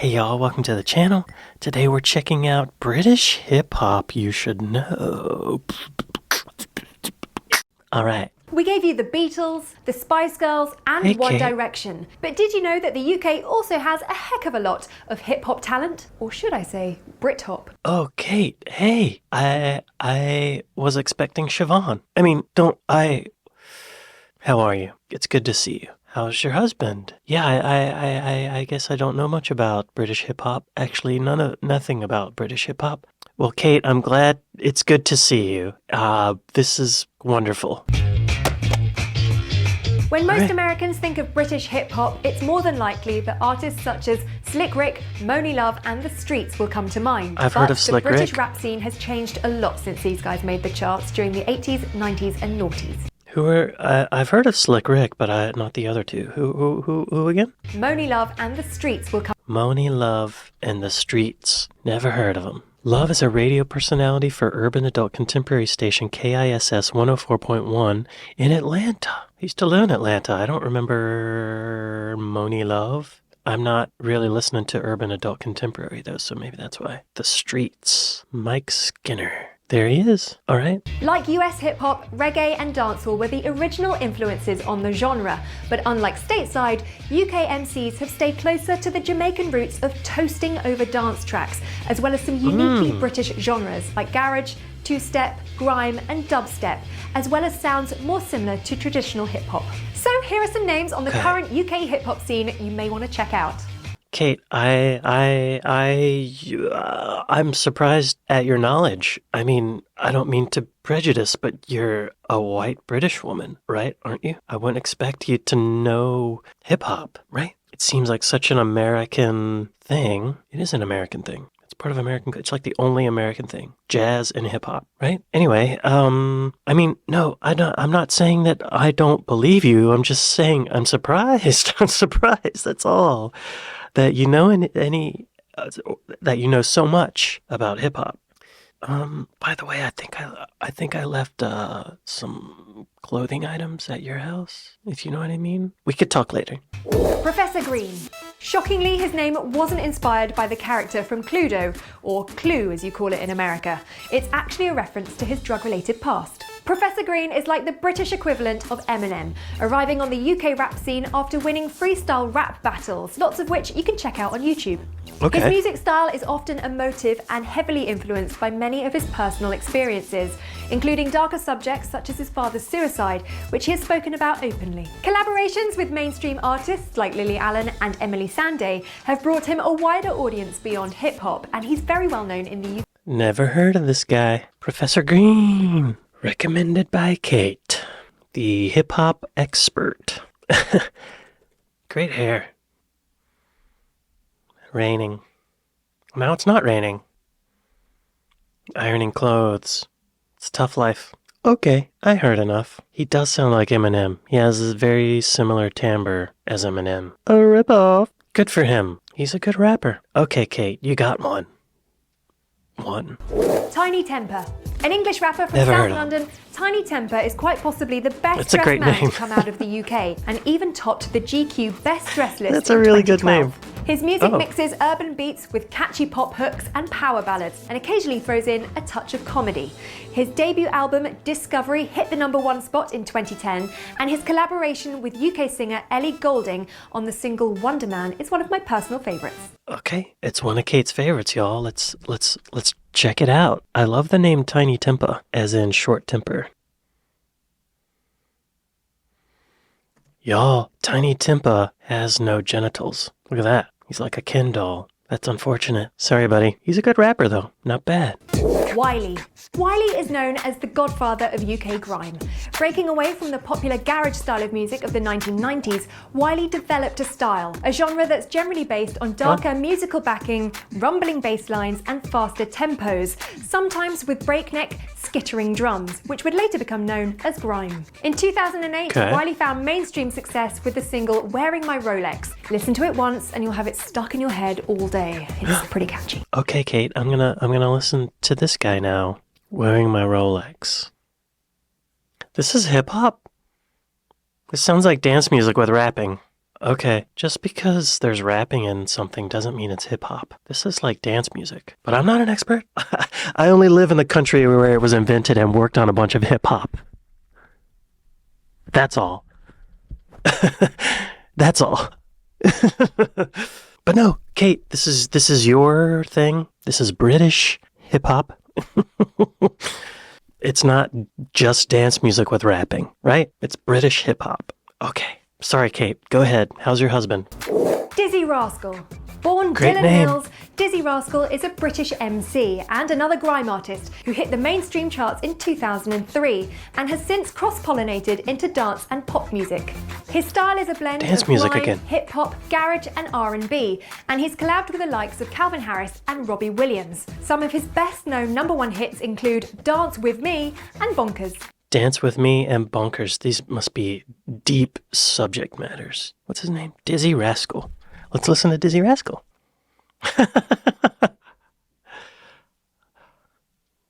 Hey y'all, welcome to the channel. Today we're checking out British hip-hop you should know. Alright. We gave you the Beatles, the Spice Girls, and Hey, One Kate. Direction. But did you know that the UK also has a heck of a lot of hip-hop talent? Or should I say, Brit-hop? Oh, Kate, hey. I was expecting Siobhan. How are you? It's good to see you. How's your husband? Yeah, I guess I don't know much about British hip-hop. Actually, nothing about British hip-hop. Well, Kate, I'm glad. It's good to see you. This is wonderful. When most Americans think of British hip-hop, it's more than likely that artists such as Slick Rick, Monie Love, and The Streets will come to mind. I've heard of Slick Rick. The British Rick. rap scene has changed a lot since these guys made the charts during the 80s, 90s, and noughties. I've heard of Slick Rick, but not the other two. Who again? Monie Love and The Streets will come. Monie Love and The Streets. Never heard of them. Love is a radio personality for urban adult contemporary station KISS 104.1 in Atlanta. I used to live in Atlanta. I don't remember Monie Love. I'm not really listening to urban adult contemporary though, so maybe that's why. The Streets. Mike Skinner. There he is. All right. Like US hip-hop, reggae and dancehall were the original influences on the genre, but unlike stateside, UK MCs have stayed closer to the Jamaican roots of toasting over dance tracks, as well as some uniquely British genres like garage, two-step, grime and dubstep, as well as sounds more similar to traditional hip-hop. So here are some names on the current UK hip-hop scene you may want to check out. Kate, I'm surprised at your knowledge. I mean, I don't mean to prejudice, but you're a white British woman, right? Aren't you? I wouldn't expect you to know hip-hop, right? It seems like such an American thing. It is an American thing. It's part of American. It's like the only American thing. Jazz and hip-hop, right? Anyway, no, I'm not saying that I don't believe you. I'm just saying I'm surprised. I'm surprised, that's all. That you know that you know so much about hip hop. By the way, I think I left some clothing items at your house, if you know what I mean. We could talk later. Professor Green. Shockingly, his name wasn't inspired by the character from Cluedo, or Clue as you call it in America. It's actually a reference to his drug-related past. Professor Green is like the British equivalent of Eminem, arriving on the UK rap scene after winning freestyle rap battles, lots of which you can check out on YouTube. Okay. His music style is often emotive and heavily influenced by many of his personal experiences, including darker subjects such as his father's suicide, which he has spoken about openly. Collaborations with mainstream artists like Lily Allen and Emily Sandé have brought him a wider audience beyond hip-hop, and he's very well known in the UK. Never heard of this guy. Professor Green. Recommended by Kate, the hip-hop expert. Great hair. Raining. Now it's not raining. Ironing clothes. It's a tough life. Okay, I heard enough. He does sound like Eminem. He has a very similar timbre as Eminem. A ripoff. Good for him. He's a good rapper. Okay, Kate, you got one. Tinie Tempah. An English rapper from Never heard South of him. London, Tinie Tempah is quite possibly the best That's a dressed great man name. to come out of the UK, and even topped the GQ Best Dressed list. That's in a really good 2012. name. His music Oh. mixes urban beats with catchy pop hooks and power ballads, and occasionally throws in a touch of comedy. His debut album, Discovery, hit the #1 spot in 2010, and his collaboration with UK singer Ellie Goulding on the single Wonder Man is one of my personal favourites. Okay, it's one of Kate's favorites, y'all. Let's check it out. I love the name Tinie Tempah, as in short temper. Y'all, Tinie Tempah has no genitals. Look at that. He's like a Ken doll. That's unfortunate. Sorry, buddy. He's a good rapper, though. Not bad. Wiley. Wiley is known as the godfather of UK grime. Breaking away from the popular garage style of music of the 1990s, Wiley developed a style, a genre that's generally based on darker musical backing, rumbling bass lines and faster tempos, sometimes with breakneck, skittering drums, which would later become known as grime. In 2008, Wiley found mainstream success with the single Wearing My Rolex. Listen to it once and you'll have it stuck in your head all day. It's pretty catchy. Okay, Kate, I'm gonna listen to this guy now. Wearing My Rolex. This is hip hop? This sounds like dance music with rapping. Okay, just because there's rapping in something doesn't mean it's hip hop. This is like dance music. But I'm not an expert. I only live in the country where it was invented and worked on a bunch of hip hop. That's all. That's all. But no, Kate, this is your thing. This is British hip hop. It's not just dance music with rapping, right? It's British hip hop. Okay. Sorry, Kate. Go ahead. How's your husband? Dizzy Rascal. Born Great Dylan name. Mills, Dizzy Rascal is a British MC and another grime artist who hit the mainstream charts in 2003 and has since cross-pollinated into dance and pop music. His style is a blend Dance of music grime, again. hip-hop, garage and R&B, and he's collabed with the likes of Calvin Harris and Robbie Williams. Some of his best-known #1 hits include Dance With Me and Bonkers. Dance With Me and Bonkers. These must be deep subject matters. What's his name? Dizzy Rascal. Let's listen to Dizzy Rascal.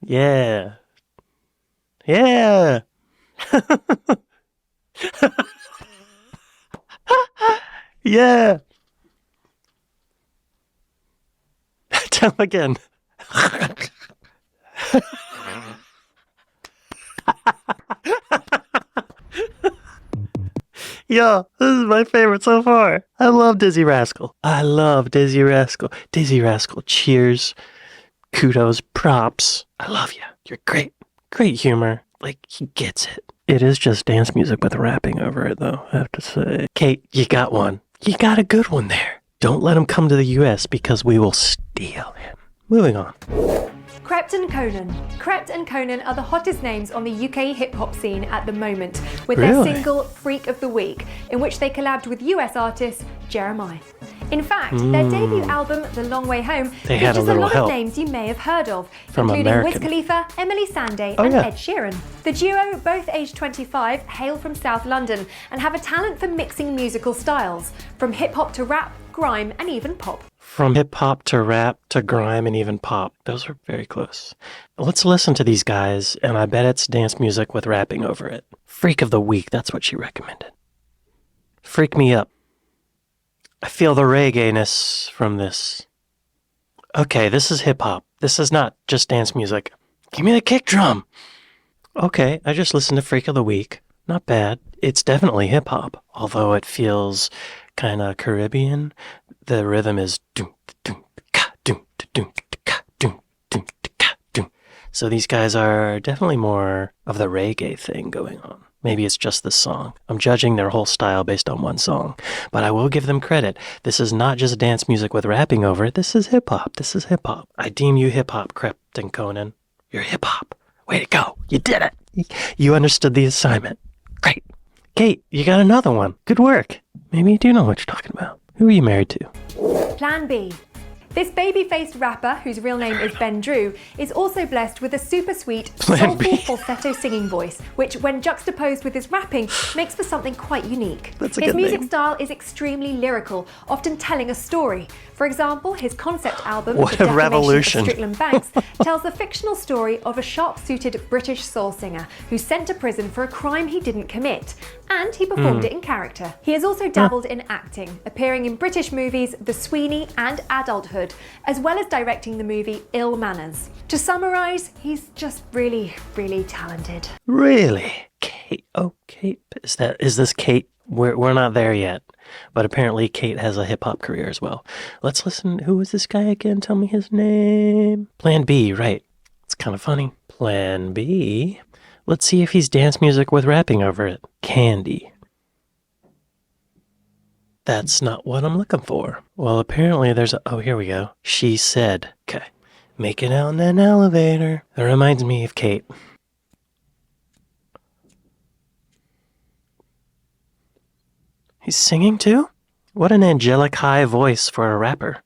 Yeah. Yeah. Yeah. Tell him again. Yo, this is my favorite so far. I love Dizzy Rascal. I love Dizzy Rascal. Dizzy Rascal, cheers, kudos, props. I love you. You're great. Great humor. Like, he gets it. It is just dance music with rapping over it, though, I have to say. Kate, you got one. You got a good one there. Don't let him come to the U.S. because we will steal him. Moving on. Krept and Konan. Krept and Konan are the hottest names on the UK hip-hop scene at the moment, with their Really? single Freak of the Week, in which they collabed with US artist Jeremiah. In fact, their debut album, The Long Way Home, They had a features a little lot help of names you may have heard of, from including Wiz American. Khalifa, Emily Sandé, Oh, and yeah. Ed Sheeran. The duo, both aged 25, hail from South London and have a talent for mixing musical styles, from hip-hop to rap, grime, and even pop. From hip-hop to rap to grime and even pop. Those are very close. Let's listen to these guys, and I bet it's dance music with rapping over it. Freak of the Week, that's what she recommended. Freak me up. I feel the reggae-ness from this. Okay, this is hip-hop. This is not just dance music. Give me the kick drum. Okay, I just listened to Freak of the Week. Not bad. It's definitely hip-hop, although it feels kind of Caribbean. The rhythm is doom doom ka doom doom ka doom doom ka doom. So these guys are definitely more of the reggae thing going on. Maybe it's just this song. I'm judging their whole style based on one song, but I will give them credit. This is not just dance music with rapping over it. This is hip hop. This is hip hop. I deem you hip hop, Krept and Konan. You're hip hop. Way to go. You did it. You understood the assignment. Great. Kate, you got another one. Good work. Maybe you do know what you're talking about. Who are you married to? Plan B. This baby-faced rapper, whose real name is Ben Drew, is also blessed with a super sweet, Plan B. soulful falsetto singing voice, which, when juxtaposed with his rapping, makes for something quite unique. That's a His good music name. style is extremely lyrical, often telling a story. For example, his concept album, What The a Defamation revolution. of Strickland Banks, tells the fictional story of a sharp-suited British soul singer who's sent to prison for a crime he didn't commit, and he performed it in character. He has also dabbled in acting, appearing in British movies The Sweeney and Adulthood, as well as directing the movie Ill Manners. To summarise, he's just really, really talented. Really? Kate. Oh, Kate. Is this Kate? We're not there yet. But apparently Kate has a hip-hop career as well. Let's listen. Who is this guy again? Tell me his name. Plan B, right. It's kind of funny. Plan B. Let's see if he's dance music with rapping over it. Candy. That's not what I'm looking for. Well, apparently there's a... Oh, here we go. She said. Okay. Make it out in an elevator. That reminds me of Kate. He's singing too? What an angelic high voice for a rapper.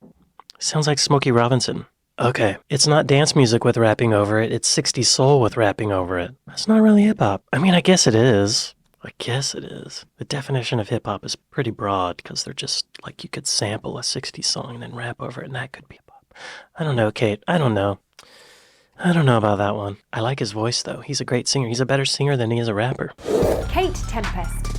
Sounds like Smokey Robinson. Okay, it's not dance music with rapping over it, it's 60s soul with rapping over it. That's not really hip-hop. I mean, I guess it is. The definition of hip-hop is pretty broad because they're just like you could sample a 60s song and then rap over it and that could be hip-hop. I don't know, Kate. I don't know about that one. I like his voice though. He's a great singer. He's a better singer than he is a rapper. Kate Tempest.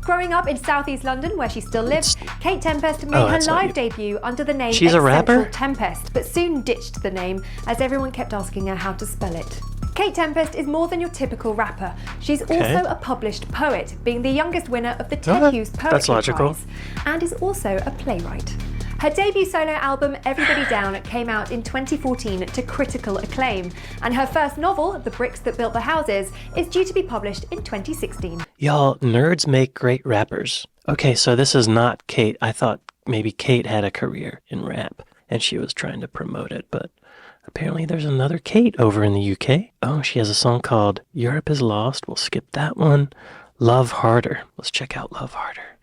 Growing up in southeast London, where she still lives, Kate Tempest made her live debut under the name She's a rapper? Tempest, but soon ditched the name as everyone kept asking her how to spell it. Kate Tempest is more than your typical rapper. She's also a published poet, being the youngest winner of the Ted Hughes Poetry Prize, and is also a playwright. Her debut solo album, Everybody Down, came out in 2014 to critical acclaim, and her first novel, The Bricks That Built the Houses, is due to be published in 2016. Y'all, nerds make great rappers. Okay, so this is not Kate. I thought maybe Kate had a career in rap, and she was trying to promote it, but apparently there's another Kate over in the UK. Oh, she has a song called Europe is Lost. We'll skip that one. Love Harder. Let's check out Love Harder.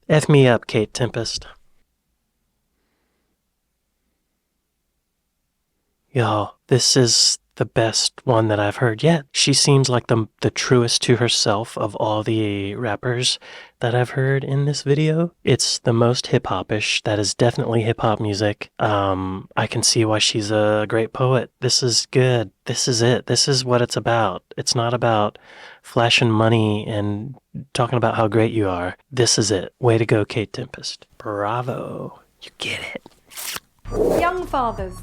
F me up, Kate Tempest. Y'all, this is the best one that I've heard yet. She seems like the truest to herself of all the rappers that I've heard in this video. It's the most hip-hop-ish. That is definitely hip-hop music. I can see why she's a great poet. This is good. This is it. This is what it's about. It's not about flashing money and talking about how great you are. This is it. Way to go, Kate Tempest. Bravo. You get it. Young Fathers.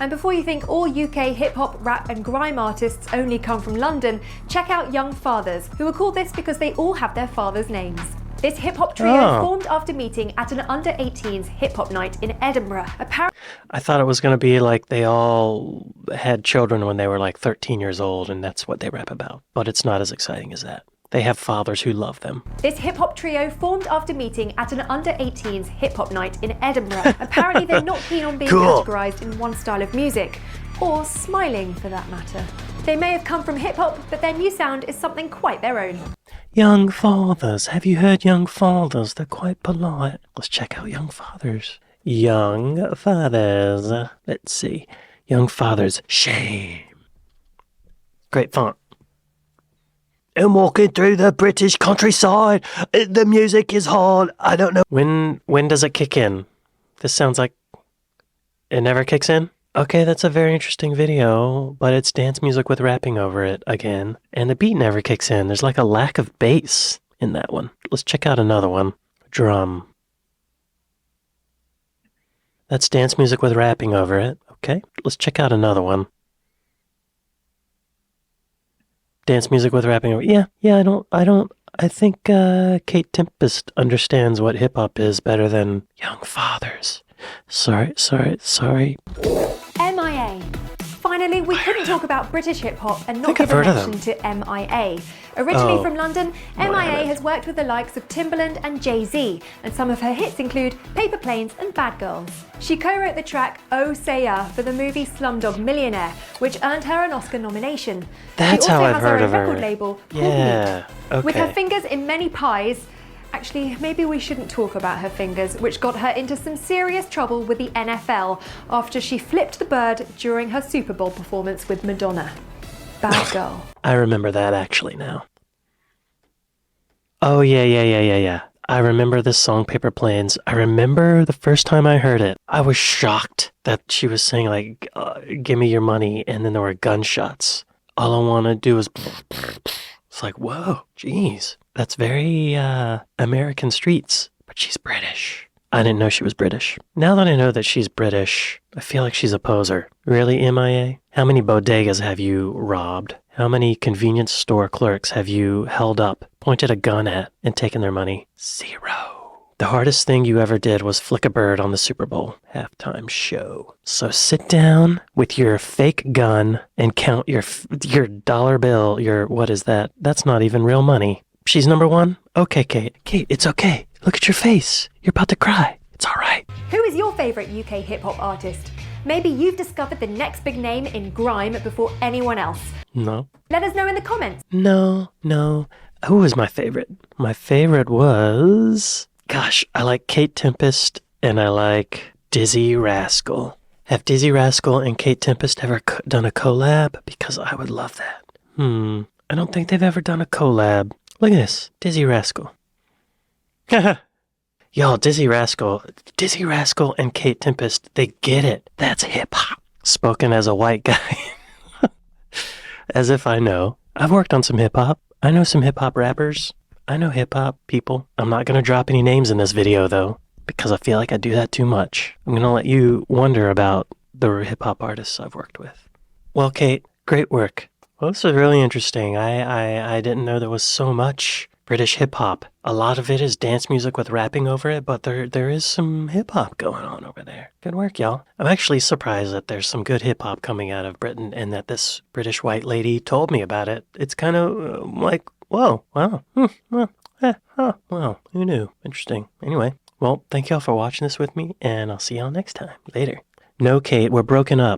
And before you think all UK hip-hop, rap and grime artists only come from London, check out Young Fathers, who are called this because they all have their fathers' names. This hip-hop trio formed after meeting at an under-18s hip-hop night in Edinburgh. I thought it was going to be like they all had children when they were like 13 years old, and that's what they rap about. But it's not as exciting as that. They have fathers who love them. This hip-hop trio formed after meeting at an under-18s hip-hop night in Edinburgh. Apparently they're not keen on being categorised in one style of music, or smiling for that matter. They may have come from hip-hop, but their new sound is something quite their own. Young Fathers. Have you heard Young Fathers? They're quite polite. Let's check out Young Fathers. Young Fathers. Let's see. Young Fathers. Shame. Great font. I'm walking through the British countryside. The music is hard. I don't know. When does it kick in? This sounds like it never kicks in? Okay, that's a very interesting video, but it's dance music with rapping over it again. And the beat never kicks in. There's like a lack of bass in that one. Let's check out another one. Drum. That's dance music with rapping over it. Okay, let's check out another one. Dance music with rapping over. Yeah, I think Kate Tempest understands what hip-hop is better than Young Fathers. Sorry. M.I.A. Finally, we couldn't talk about British hip-hop and not give a mention to M.I.A. Originally from London, M.I.A. has worked with the likes of Timbaland and Jay-Z, and some of her hits include Paper Planes and Bad Girls. She co-wrote the track Oh Say Ya for the movie Slumdog Millionaire, which earned her an Oscar nomination. That's how I've heard of her. She also has her own record label, Yeah, okay. With her fingers in many pies. Actually, maybe we shouldn't talk about her fingers, which got her into some serious trouble with the NFL after she flipped the bird during her Super Bowl performance with Madonna. Bad girl. I remember that actually now. Oh, yeah. I remember this song, Paper Planes. I remember the first time I heard it. I was shocked that she was saying, like, give me your money, and then there were gunshots. All I want to do is... It's like, whoa, geez. That's very American streets, but she's British. I didn't know she was British. Now that I know that she's British, I feel like she's a poser. Really, M.I.A.? How many bodegas have you robbed? How many convenience store clerks have you held up, pointed a gun at, and taken their money? 0. The hardest thing you ever did was flick a bird on the Super Bowl halftime show. So sit down with your fake gun and count your dollar bill, what is that? That's not even real money. She's number 1? Okay, Kate. Kate, it's okay. Look at your face. You're about to cry. It's all right. Who is your favourite UK hip-hop artist? Maybe you've discovered the next big name in grime before anyone else. No. Let us know in the comments. No. Who was my favorite? My favorite was... Gosh, I like Kate Tempest and I like Dizzy Rascal. Have Dizzy Rascal and Kate Tempest ever done a collab? Because I would love that. I don't think they've ever done a collab. Look at this. Dizzy Rascal. Y'all, Dizzy Rascal and Kate Tempest, they get it. That's hip-hop. Spoken as a white guy. As if I know. I've worked on some hip-hop. I know some hip-hop rappers. I know hip-hop people. I'm not gonna drop any names in this video, though, because I feel like I do that too much. I'm gonna let you wonder about the hip-hop artists I've worked with. Well, Kate, great work. Well, this is really interesting. I didn't know there was so much British hip-hop. A lot of it is dance music with rapping over it, but there is some hip-hop going on over there. Good work, y'all. I'm actually surprised that there's some good hip-hop coming out of Britain and that this British white lady told me about it. It's kind of like, whoa, wow, well, who knew? Interesting. Anyway, well, thank y'all for watching this with me, and I'll see y'all next time. Later. No, Kate, we're broken up.